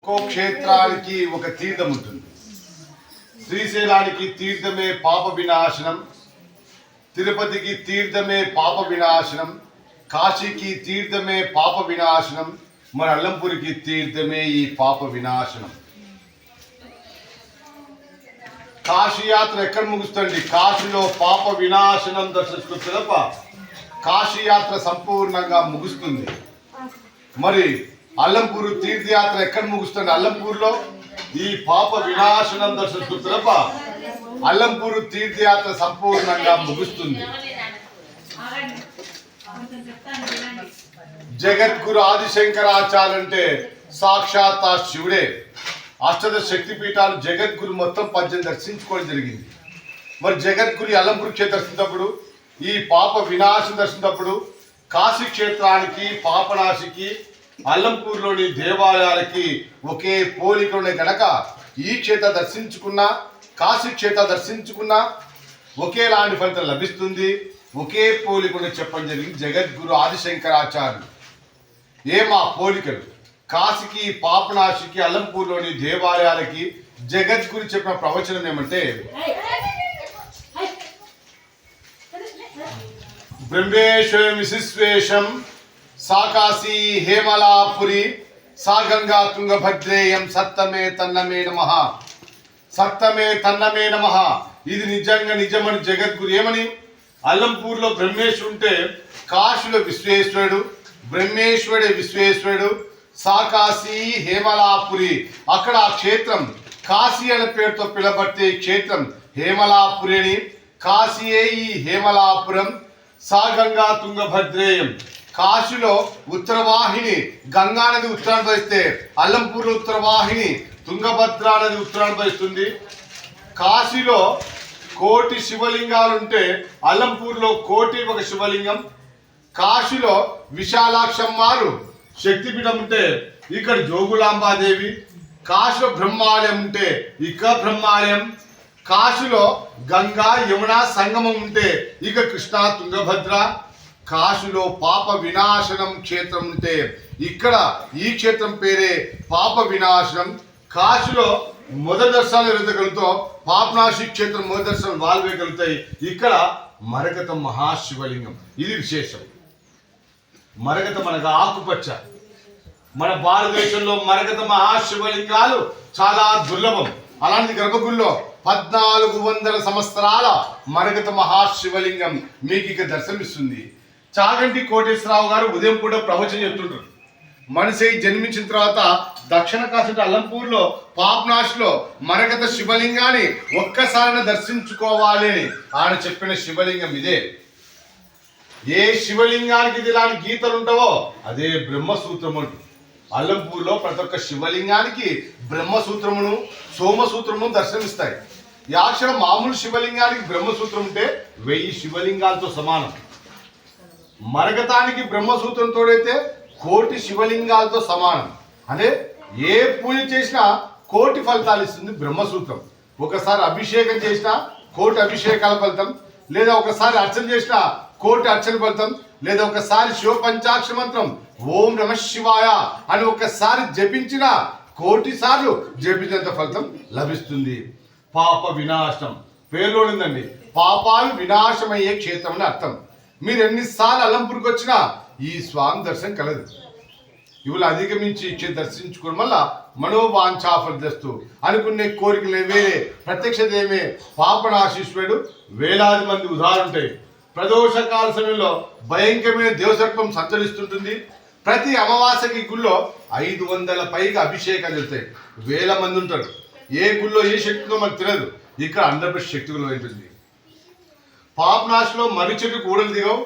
ఒక్కో క్షేత్రానికి ఒక తీర్థం ఉంటుంది. శ్రీశైలానికి తీర్థమే పాప వినాశనం, తిరుపతికి తీర్థమే పాప వినాశనం, కాశీకి తీర్థమే పాప వినాశనం, మన అల్లంపూరికి తీర్థమే ఈ పాప వినాశనం. కాశీ యాత్ర ఎక్కడ ముగుస్తుంది? కాశీలో పాప వినాశనం దర్శించుకున్న పిదప కాశీ యాత్ర సంపూర్ణంగా ముగుస్తుంది. మరి అల్లంపూరు తీర్థయాత్ర ఎక్కడ ముగుస్తుంది? అల్లంపూర్లో ఈ పాప వినాశనం దర్శించుకున్న పిదప అల్లంపూరు తీర్థయాత్ర సంపూర్ణంగా ముగుస్తుంది. జగద్గురు ఆదిశంకరాచార్య అంటే సాక్షాత్ శివుడే. అష్టదశ శక్తి పీఠాలు జగద్గురు మొత్తం 18 దర్శించుకోవడం జరిగింది. మరి జగద్గురు అల్లంపూర్ క్షేత్రం దర్శించినప్పుడు, ఈ పాప వినాశం దర్శించినప్పుడు కాశీ క్షేత్రానికి పాపనాశికి అల్లంపూర్లోని దేవాలయాలకి ఒకే పోలిక ఉండే కనుక ఈ క్షేత్ర దర్శించుకున్నా కాశీ క్షేత్ర దర్శించుకున్నా ఒకేలాంటి ఫలితం లభిస్తుంది. ఒకే పోలికను చెప్పడం జరిగింది జగద్గురు ఆదిశంకరాచార్యులు. ఏమా పోలికలు? కాశీకి పాపనాశికి అల్లంపూర్లోని దేవాలయాలకి జగద్గురు చెప్పిన ప్రవచనం ఏమంటే, బ్రహ్మేశ్వరం విశిశ్వేశం సాకాశీ హేమలాపురి సా గంగా తుంగభద్రేయం సత్తమే తన్నమే నమః, సత్తమే తన్నమే నమః. ఇది నిజంగా నిజమని జగద్గురు ఏమని? అల్లంపూర్లో బ్రహ్మేశ్వరుడు ఉంటే కాశీలో విశ్వేశ్వరుడు, బ్రహ్మేశ్వరుడే విశ్వేశ్వరుడు. సాకాశీ హేమలాపురి, అక్కడ ఆ క్షేత్రం కాశీ అనే పేరుతో పిలబట్టే క్షేత్రం హేమలాపురి అని. కాశీయే ఈ హేమలాపురం. సా గంగా తుంగభద్రేయం, కాశీలో ఉత్తరవాహిని గంగా నది ఉత్తరాన్ని ప్రవహిస్తే అల్లంపూర్లో ఉత్తరవాహిని తుంగభద్ర నది ఉత్తరాన్ని ప్రవహిస్తుంది. కాశీలో 1,000,000 శివలింగాలు ఉంటే అల్లంపూర్లో 1,01 శివలింగం. కాశీలో విశాలాక్షమ్మారు శక్తిపీఠం ఉంటే ఇక్కడ జోగులాంబాదేవి. కాశీలో బ్రహ్మాలయం ఉంటే ఇక్కడ బ్రహ్మాలయం. కాశీలో గంగా యమున సంగమం ఉంటే ఇక కృష్ణా తుంగభద్ర. కాశీలో పాప వినాశనం క్షేత్రం ఉంటే ఇక్కడ ఈ క్షేత్రం పేరే పాప వినాశనం. కాశీలో మొదటి దర్శనాలు ఎవరైతే కలుగుతాయో పాపనాశి క్షేత్రం మొదటి దర్శనం వాళ్ళవే కలుగుతాయి. ఇక్కడ మరకత మహాశివలింగం. ఇది విశేషం. మరకత మనకు ఆకుపచ్చ. మన భారతదేశంలో మరకత మహాశివలింగాలు చాలా దుర్లభం. అలాంటి గర్భగుడిలో 1400 సంవత్సరాల మరకత మహాశివలింగం మీకు ఇక దర్శనమిస్తుంది. చాగంటి కోటేశ్వరరావు గారు ఉదయం పూట ప్రవచనం చెప్తుంటారు. మనిషి జన్మించిన తర్వాత దక్షిణ కాశీ అల్లంపూర్లో పాపనాశిలో మరకత శివలింగాన్ని ఒక్కసారి దర్శించుకోవాలి అని ఆయన చెప్పిన శివలింగం ఇదే. ఏ శివలింగానికి ఇది ఇలాంటి గీతలు ఉంటావో అదే బ్రహ్మసూత్రము. అల్లంపూర్లో ప్రతి ఒక్క శివలింగానికి బ్రహ్మసూత్రమును సోమసూత్రమును దర్శనమిస్తాయి. ఈ అక్షరం మామూలు శివలింగానికి బ్రహ్మసూత్రం ఉంటే 1000 శివలింగాలతో సమానం. మరకతానికి బ్రహ్మసూత్రం తోడైతే 1,000,000 శివలింగాలతో సమానం. అంటే ఏ పూజ చేసినా 1,000,000 ఫలితాలు ఇస్తుంది బ్రహ్మసూత్రం. ఒకసారి అభిషేకం చేసినా 1,000,000 అభిషేకాల ఫలితం, లేదా ఒకసారి అర్చన చేసినా 1,000,000 అర్చన ఫలితం, లేదా ఒకసారి శివ పంచాక్షర మంత్రం ఓం నమ శివాయ అని ఒకసారి జపించిన 1,000,000 సార్లు జపించేంత ఫలితం లభిస్తుంది. పాప వినాశనం పేరులో ఉందండి. పాపాలు వినాశమయ్యే క్షేత్రం అని అర్థం. మీరు ఎన్నిసార్లు అల్లంపూర్కి వచ్చినా ఈ స్వామి దర్శనం కలదు. ఇవాళ అధిగమించి దర్శించుకోవడం వల్ల మనోవాంఛాఫలదస్తు అనుకునే కోరికలు వేరే ప్రత్యక్ష దేవే పాపనాశీశ్వరుడు. వేలాది మంది ఉదాహరణ ఉంటాయి. ప్రదోషకాల సమయంలో భయంకరమైన దేవసర్పం సంచరిస్తుంటుంది. ప్రతి అమావాస్యకి గుళ్ళో 500 పైగా అభిషేకాలు జరుగుతాయి. 1000 మంది ఉంటారు. ఏ గుళ్ళో ఏ శక్తిలో మనకు తెలియదు. ఇక్కడ 100% శక్తిలో ఉంటుంది. పాపనాశిలో మర్రి చెట్టు కూడలు దిగవు.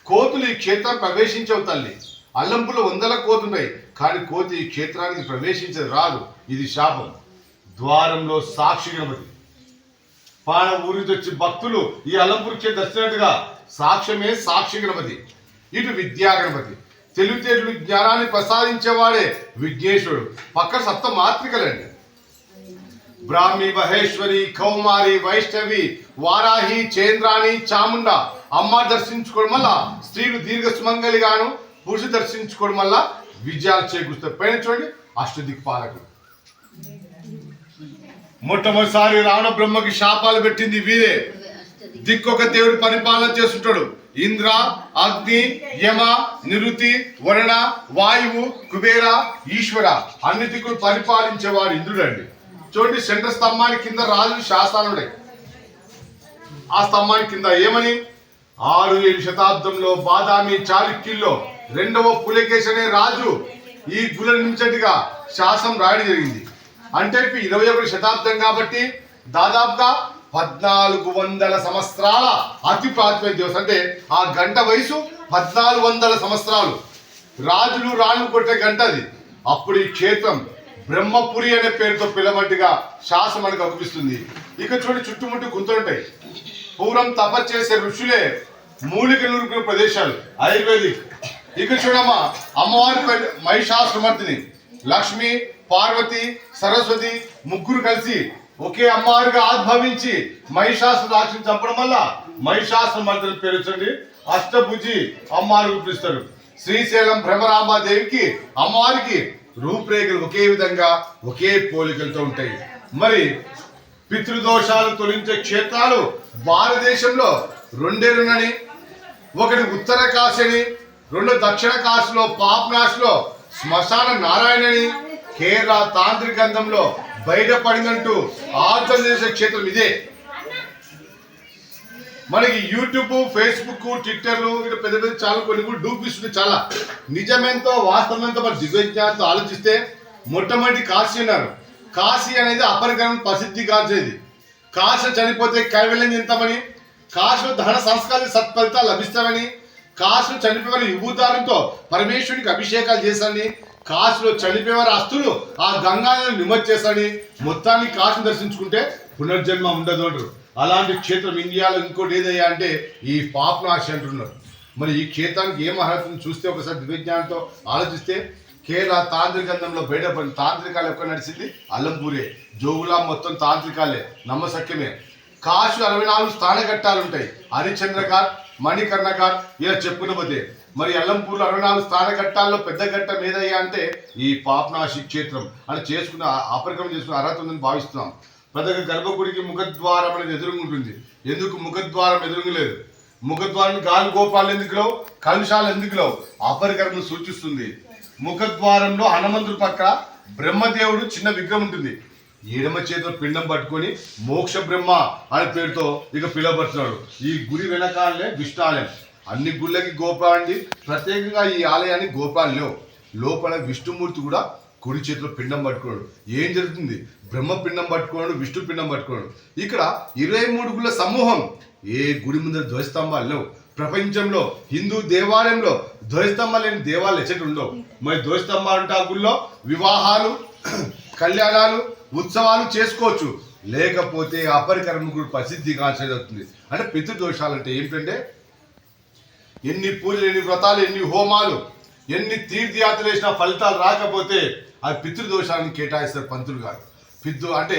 కోతులు ఈ క్షేత్రాన్ని ప్రవేశించవు తల్లి. అల్లంపూర్లో 100 కోతులు ఉన్నాయి, కానీ కోతి ఈ క్షేత్రానికి ప్రవేశించదు, రాదు. ఇది శాపం. ద్వారంలో సాక్షి గణపతి. పాన ఊరికి వచ్చి భక్తులు ఈ అల్లంపూర్ క్షేత్రం దర్శినట్టుగా సాక్ష్యమే సాక్షి గణపతి. ఇటు విద్యా గణపతి, తెలివితేటలు జ్ఞానాన్ని ప్రసాదించేవాడే విఘ్నేశ్వరుడు. పక్క సప్త మాత్రికలండి. బ్రాహ్మి, మహేశ్వరి, కౌమారి, వైష్ణవి, వారాహి, చేంద్రాణి, చాముండ అమ్మ దర్శించుకోవడం వల్ల స్త్రీలు దీర్ఘ సుమంగలిగాను, పురుషు దర్శించుకోవడం వల్ల విజయాలు చేకూరుస్తాయి. పైన చూడండి అష్టదిక్పాలకులు. మొట్టమొదటిసారి రావణ బ్రహ్మకి శాపాలు పెట్టింది వీరే. దిక్కొక దేవుడు పరిపాలన చేస్తుంటాడు. ఇంద్ర, అగ్ని, యమ, నిరుతి, వరుణ, వాయువు, కుబేర, ఈశ్వర అన్ని దిక్కులు పరిపాలించేవాడు ఇంద్రుడు అండి. చూడండి, సెంటర్ స్తంభానికి కింద రాజు శాసనాలున్నాయి. ఆ స్తంభానికి కింద ఏమని 6-7 శతాబ్దంలో బాదామి చాళుక్యుల్లో 2వ పులకేశి అనే రాజు ఈ గుల నుంచటిగా శాసనం రాయడం జరిగింది. అంటే 21వ శతాబ్దం కాబట్టి దాదాపుగా 1400 సంవత్సరాల అతి ప్రాచీన దివసం. అంటే ఆ గంట వయసు 1400 సంవత్సరాలు. రాజులు రాణులు కొట్టే గంట అది. అప్పుడు ఈ క్షేత్రం బ్రహ్మపురి అనే పేరుతో పిలవట్టుగా శాసనం మనకు అనిపిస్తుంది. ఇక చూడండి, చుట్టుముట్టు గుంతలుంటాయి. పూర్వం తపస్సు చేసే ఋషులే మూలికలు నూరుకునే ప్రదేశాలు, ఆయుర్వేదిక్. ఇక చూడమ్మా, అమ్మవారి మహిషాసురమర్దిని లక్ష్మి, పార్వతి, సరస్వతి ముగ్గురు కలిసి ఒకే అమ్మవారిగా ఆద్భవించి మహిషాసుర రాక్షసుని చంపడం వల్ల మహిషాసురమర్దిని పేరు వచ్చండి. అష్టభుజి అమ్మవారికి పిలుస్తారు. శ్రీశైలం భ్రమరాంబాదేవికి అమ్మవారికి రూపురేఖలు ఒకే విధంగా ఒకే పోలికలతో ఉంటాయి. మరి పితృదోషాలు తొలగించే క్షేత్రాలు భారతదేశంలో 2 ఒకటి ఉత్తర కాశీ అని, 2 దక్షిణ కాశీలో పాపనాశిలో శ్మశాన నారాయణని, కేరళ తాంత్రికంధంలో బయటపడిందంటూ ఆర్జన చేసే క్షేత్రం ఇదే. మనకి యూట్యూబ్, ఫేస్బుక్, ట్విట్టర్లు ఇట్లా పెద్ద పెద్ద చాలా కొన్ని కూడా డూపిస్తుంది. చాలా నిజమెంతో వాస్తవమెంతో మన దివ్యజ్ఞానంతో ఆలోచిస్తే మొట్టమొదటి కాశీ అన్నారు. కాశీ అనేది అపరికరం ప్రసిద్ధి కాల్చేది. కాశీ చనిపోతే కైవల్యం చెందుతామని, కాశీలో దహన సంస్కారానికి సత్ఫలితాలు లభిస్తామని, కాశీలో చనిపోయిన విభూతారంతో పరమేశ్వరునికి అభిషేకాలు చేశారని, కాశీలో చనిపోయేవారి అస్తులు ఆ గంగాను నిమజ్జనం చేశారని, మొత్తాన్ని కాశీని దర్శించుకుంటే పునర్జన్మ ఉండదు అంటారు. అలాంటి క్షేత్రం ఇండియాలో ఇంకోటి ఏదయ్యా అంటే ఈ పాపనాశి అంటున్నారు. మరి ఈ క్షేత్రానికి ఏం అర్హతను చూస్తే ఒకసారి దివ్యజ్ఞానంతో ఆలోచిస్తే కేరళ తాంత్రికంధంలో బయటపడిన తాంత్రికాలు ఎక్కడ నడిచింది అల్లంపూరే. జోగులా మొత్తం తాంత్రికాలే, నమ్మసక్యమే. కాశీ 64 స్థానఘట్టాలు ఉంటాయి. హరిచంద్రఘాట్, మణికర్ణఘాట్ ఇలా చెప్పుకునబోతే మరి అల్లంపూర్లో 64 స్థానఘట్టాల్లో పెద్ద ఘట్టం ఏదయ్యా అంటే ఈ పాపనాశి క్షేత్రం అని చేసుకున్న అపరిక్రమం చేసుకున్న అర్హత ఉందని భావిస్తున్నాం. ప్రతి గర్భగుడికి ముఖద్వారం అనేది ఎదురుగా ఉంటుంది. ఎందుకు ముఖద్వారం ఎదురుగా లేదు? ముఖద్వారం గాలి గోపాలు ఎందుకులో, కలుషాలు ఎందుకులో అపరికరణ సూచిస్తుంది. ముఖద్వారంలో హనుమంతుడి పక్క బ్రహ్మదేవుడు చిన్న విగ్రహం ఉంటుంది. ఎడమ చేతిలో పిండం పట్టుకొని మోక్ష బ్రహ్మ అనే పేరుతో ఇక పిలువబడుతున్నాడు. ఈ గుడి వెనకాలనే విష్ణాలయం. అన్ని గుళ్ళకి గోపురాండి, ప్రత్యేకంగా ఈ ఆలయానికి గోపురాలు లేవు. లోపల విష్ణుమూర్తి కూడా కుడి చేతిలో పిండం పట్టుకున్నాడు. ఏం జరుగుతుంది? బ్రహ్మ పిండం పట్టుకున్నాడు, విష్ణు పిండం పట్టుకున్నాడు. ఇక్కడ 23 గుళ్ళ సమూహం. ఏ గుడి ముందర ధ్వజస్తంభాలు లేవు. ప్రపంచంలో హిందూ దేవాలయంలో ధ్వజస్తంభాలు లేని దేవాలయం ఎచ్చటి ఉండవు. మరి ధ్వజస్తంభాలు అంటే ఆ గుళ్ళో వివాహాలు, కళ్యాణాలు, ఉత్సవాలు చేసుకోవచ్చు. లేకపోతే అపరికరణ కూడా ప్రసిద్ధి కాల్చేదవుతుంది. అంటే పితృదోషాలు అంటే ఏమిటంటే ఎన్ని పూజలు, ఎన్ని వ్రతాలు, ఎన్ని హోమాలు, ఎన్ని తీర్థయాత్రలు వేసినా ఫలితాలు రాకపోతే అది పితృదోషాలను కేటాయిస్తారు పంతులు గారు. అంటే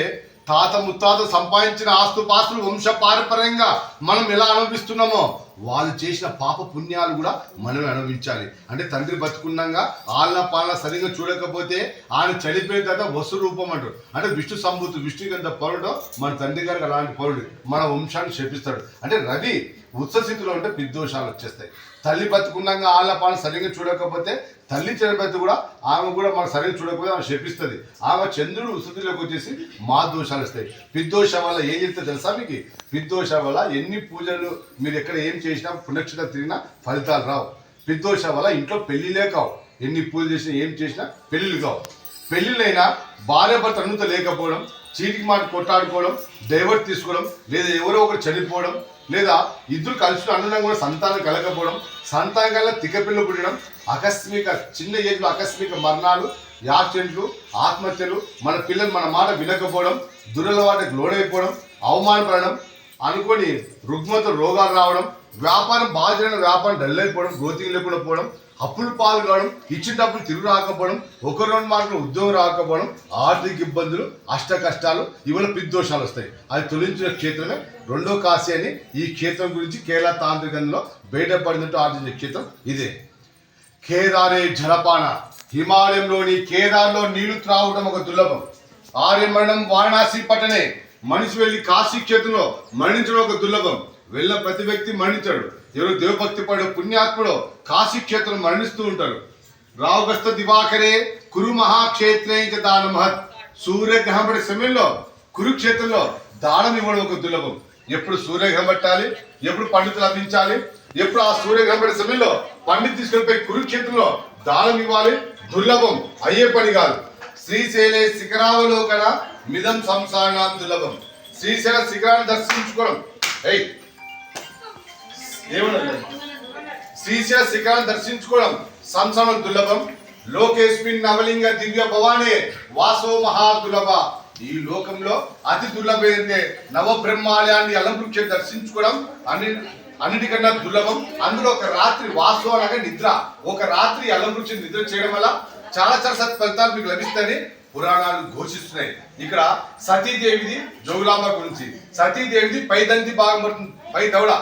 తాత ముత్తాత సంపాదించిన ఆస్తుపాస్తులు వంశ పారంపర్యంగా మనం ఎలా అనుభవిస్తున్నామో వాళ్ళు చేసిన పాప పుణ్యాలు కూడా మనమే అనుభవించాలి. అంటే తండ్రి బతుకున్నాగా ఆలన పాలన సరిగ్గా చూడకపోతే ఆయన చనిపోయిన తర్వాత వసు రూపం అంటారు. అంటే విష్ణు సంభూతి, విష్ణుగంధ పౌరుడు మన తండ్రి గారికి అలాంటి పౌరుడు మన వంశాన్ని శపిస్తాడు. అంటే రవి ఉత్సస్థితిలో ఉంటే పిద్దోషాలు వచ్చేస్తాయి. తల్లి బతుకున్నాగా ఆలన పాలన సరిగ్గా చూడకపోతే తల్లి చనిపోతే కూడా ఆమె కూడా మన సరిగ్గా చూడకపోతే ఆమె శపిస్తుంది. ఆమె చంద్రుడు ఉత్సతిలోకి వచ్చేసి మా దోషాలు వస్తాయి. పిద్దోషం వల్ల ఏం చెప్తే తెలుసా మీకు? పిద్దోషం వల్ల ఎన్ని పూజలు మీరు ఎక్కడ ఏం చేసినా పుణ్యక్షేత్రం తిరిగినా ఫలితాలు రావు. పిద్దోషం వల్ల ఇంట్లో పెళ్లిలే కావు. ఎన్ని పూజలు చేసినా ఏం చేసినా పెళ్లిళ్ళు కావు. పెళ్లిళ్ళైనా భార్య భర్త అనుమతి లేకపోవడం, చీటికి మాట కొట్టాడుకోవడం, డైవర్ట్ తీసుకోవడం, లేదా ఎవరో ఒకరు చనిపోవడం, లేదా ఇద్దరు కలిసి అన్నంగా కూడా సంతానం కలగకపోవడం, సంతానం కల్లా తిక్కపిల్ల పుట్టడం, ఆకస్మిక చిన్న ఏజ్లో ఆకస్మిక మరణాలు, యాక్సిడెంట్లు, ఆత్మహత్యలు, మన పిల్లలు మన మాట వినకపోవడం, దురలవాటుకు లోనైపోవడం, అవమానపడడం, అనుకొని రుగ్మత రోగాలు రావడం, వ్యాపారం బాగా జరిగిన వ్యాపారం డల్ అయిపోవడం, గ్రోతింగ్ లేకుండా పోవడం, అప్పులు పాలు కావడం, ఇచ్చిన డబ్బులు తిరుగు రాకపోవడం, 1-2 మార్కులు ఉద్యోగం రాకపోవడం, ఆర్థిక ఇబ్బందులు, అష్ట కష్టాలు, ఇవన్నీ పిద్దోషాలు వస్తాయి. అది తొలగించిన క్షేత్రమే 2వ కాశీ అని. ఈ క్షేత్రం గురించి కేరళ తాంత్రికంలో బయటపడినట్టు ఆర్జించే క్షేత్రం ఇదే. కేదారే జలపాన. హిమాలయంలోని కేదార్లో నీళ్లు త్రావడం ఒక దుర్లభం. ఆర్యమరణం వారణాసి పట్టణే. మనిషి వెళ్ళి కాశీ క్షేత్రంలో మరణించడం ఒక దుర్లభం. వెళ్ళిన ప్రతి వ్యక్తి మరణించాడు. ఎవరు దేవభక్తి పడే పుణ్యాత్ముడు కాశీ క్షేత్రం మరణిస్తూ ఉంటారు. రావుగస్త దివాకరే కురు మహాక్షేత్రే దాన మహత్. సూర్యగ్రహం పడే సమయంలో కురుక్షేత్రంలో దానం ఇవ్వడం ఒక దుర్లభం. ఎప్పుడు సూర్యగ్రహం పట్టాలి, ఎప్పుడు పండితులు లభించాలి, ఎప్పుడు ఆ సూర్యగ్రహం పడే సమయంలో పండితు తీసుకెళ్ళిపోయి కురుక్షేత్రంలో దానం ఇవ్వాలి. దుర్లభం, అయ్యే పని కాదు. శ్రీశైలే శిఖరావలోకన మిదం సంసారాం దుర్లభం. శ్రీశైల శిఖరాన్ని దర్శించుకోవడం శ్రీశైల శిఖరాన్ని దర్శించుకోవడం సంసారం దుర్లభం. లోకేస్మిన్ నవలింగ దివ్య భవానే వాసో మహాదుర్లభ. ఈ లోకంలో అతి దుర్లభమైతే నవబ్రహ్మాలయాన్ని అలంకృక్ష దర్శించుకోవడం అన్నిటికన్నా దుర్లభం. అందులో ఒక రాత్రి వాసో అనగా నిద్ర, ఒక రాత్రి అలంకృక్ష నిద్ర చేయడం వల్ల చాలా చాలా సత్ఫలితాలు మీకు లభిస్తాయని పురాణాలు ఘోషిస్తున్నాయి. ఇక్కడ సతీదేవిది జోగులాంబ గురించి. సతీదేవిది పైదంతి భాగం పడుతుంది, పై దవడ.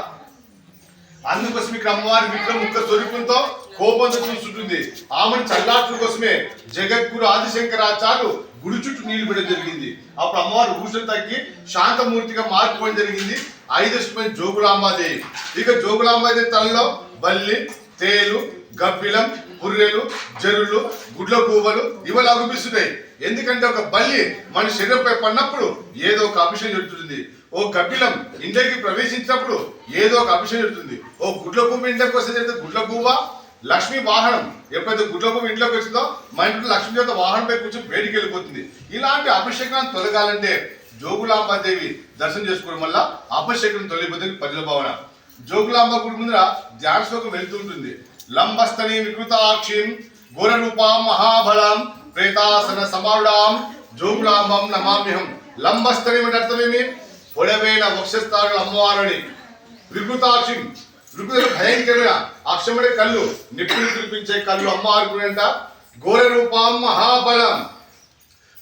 అందుకోసం ఇక్కడ అమ్మవారి విగ్రహం ముక్క స్వరూపంతో కోపంతో చూస్తుంటుంది. ఆమెను చల్లార్చడం కోసమే జగద్గురు ఆదిశంకరాచార్యులు గుడి చుట్టూ నీళ్లు పెట్టడం జరిగింది. అప్పుడు అమ్మవారు ఊషలు తగ్గి శాంతమూర్తిగా మార్చుకోవడం జరిగింది. 5 జోగులాంబాదేవి. ఇక జోగులాంబాదేవి తలలో బల్లి, తేలు, గబ్బిలం, పుర్రెలు, జరులు, గుడ్ల కూవలు ఇవన్నీ అగుపిస్తున్నాయి. ఎందుకంటే ఒక బల్లి మన శరీరంపై పడినప్పుడు ఏదో ఒక అభిషేకం జరుగుతుంది. ఓ గబ్బిలం ఇంట్లోకి ప్రవేశించినప్పుడు ఏదో ఒక అభిషేకం జరుగుతుంది. ఓ గుడ్ల పువ్వు ఇంట్లోకి వస్తే గుడ్ల పువ్వ లక్ష్మీ వాహనం. ఎప్పుడైతే గుడ్ల పువ్వు ఇంట్లోకి వచ్చిందో మా ఇంట్లో లక్ష్మీ దేవత వాహనంపై కూర్చొని బయటికి వెళ్ళిపోతుంది. ఇలాంటి అభిషేకాన్ని తొలగాలంటే జోగులాంబాదేవి దర్శనం చేసుకోవడం వల్ల అభిషేకం తొలగిపోతుంది పరిభావన. జోగులాంబ గుడి ముందర ధ్యాన శ్లోకం వెళ్తూ ఉంటుంది. లంబస్తని వికృతాక్షిం ఘోర రూపాం మహాబలం ప్రేతాసన సమారుడాం జోగులాంబం నమామ్యహం. లంబస్తని అంటే అర్థమేమి? పొడవైన వక్షస్థానాల అమ్మవారని. వికృతాక్షిం, వికృత భయంకరమైన అక్షముడే కళ్ళు, నిప్పులు కురిపించే కళ్ళు అమ్మవారికి అంట. ఘోర రూపం మహాబలం,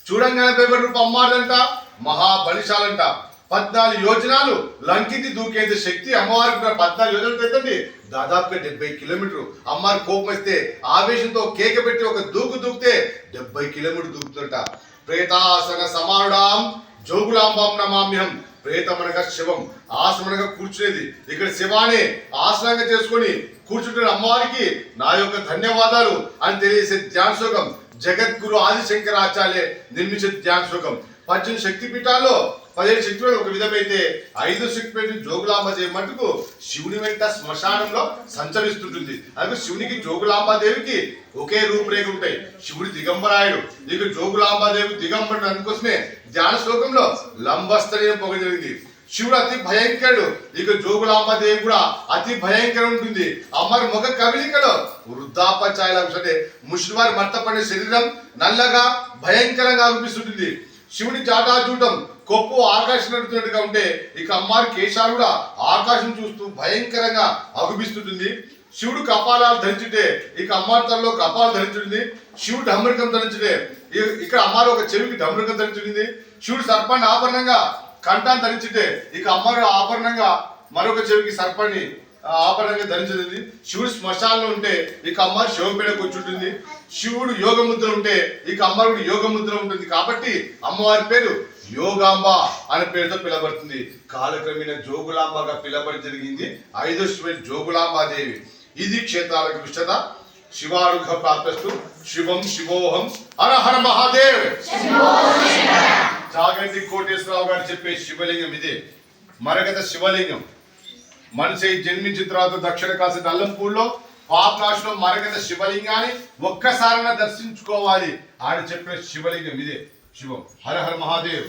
చూడంగానే భయపడే రూపం అమ్మవారంట. మహాబలిశాలంట. 14 యోజనాలు లంకించి దూకేంత శక్తి అమ్మవారికి. 14 యోజనాలు ఎంతండి? దాదాపుగా 70 కిలోమీటర్లు. అమ్మవారి కోపం వస్తే ఆవేశంతో కేక పెట్టి ఒక దూకితే 70 కిలోమీటర్లు దూకుతుంట. ప్రేతాసన సమారుడాం జోగులాంబం నమామ్యహం. ప్రేతమనగా శివం, ఆసనగా కూర్చునేది. ఇక్కడ శివానే ఆసనంగా చేసుకొని కూర్చుంటున్న అమ్మవారికి నా యొక్క ధన్యవాదాలు అని తెలియజేసే ధ్యాన శ్లోకం జగద్గురు ఆదిశంకరాచార్య నిర్మించే ధ్యాన శ్లోకం. 18 శక్తిపీఠాల్లో 17 శక్తిపీఠాలు ఒక విధమైతే 5వ శక్తిపీఠం జోగులాంబాదేవి మటుకు శివుని వెంట శ్మశానంలో సంచరిస్తుంటుంది. అందుకే శివునికి జోగులాంబాదేవికి ఒకే రూపురేఖ ఉంటాయి. శివుడి దిగంబరాయుడు, ఇక జోగులాంబాదేవి దిగంబరుడు. అందుకోసమే ధ్యాన శ్లోకంలో లంబస్తని పొగ జరిగింది. శివుడు అతి భయంకరుడు, ఇక జోగులాంబాదేవి కూడా అతి భయంకరం ఉంటుంది. అమ్మవారి ముఖ కవిలికలో వృద్ధాపచాయాలు అంటే ముష్టివారి మర్తపడిన శరీరం నల్లగా భయంకరంగా అనిపిస్తుంటుంది. శివుడి జాటాజూటం కొప్పు ఆకాశం నడుతున్నట్టుగా ఉంటే ఇక అమ్మవారి కేశాలు కూడా ఆకాశం చూస్తూ భయంకరంగా అగుపిస్తుంటుంది. శివుడు కపాలాలు ధరించుంటే ఇక అమ్మవారి తలలో కపాలు ధరించుంది. శివుడు డమరుకం ధరించుంటే ఇక్కడ అమ్మవారు ఒక చెవికి డమరుకం ధరించుంది. శివుడు సర్పాన్ని ఆభరణంగా కంఠాన్ని ధరించుంటే ఇక అమ్మవారు ఆభరణంగా మరొక చెవికి సర్పాన్ని ఆభరణంగా ధరించింది. శివుడు శ్మశానంలో ఉంటే ఇక అమ్మవారు శివపేడ కూర్చుంటుంది. శివుడు యోగ ముద్ర ఉంటే ఇక అమ్మవారు యోగ ముద్ర ఉంటుంది. కాబట్టి అమ్మవారి పేరు యోగాంబ అనే పేరుతో పిలవబడుతుంది. కాలక్రమేణా జోగులాంబగా పిలవబడి జరిగింది 5వ శివ జోగులాంబాదేవి. ఇది క్షేత్రాలకు విషత. శివారుఘ ప్రాప్తస్తు. శివం శివోహం. హర హర మహాదేవ్. జాగంటి కోటేశ్వరరావు గారు చెప్పే శివలింగం ఇదే. మరగత శివలింగం మనిషి జన్మించిన తర్వాత దక్షిణ కాశీ అల్లంపూర్లో పాపనాశలో మరగత శివలింగాన్ని ఒక్కసారైనా దర్శించుకోవాలి ఆయన చెప్పిన శివలింగం ఇదే. శివం. హర హర మహాదేవ్.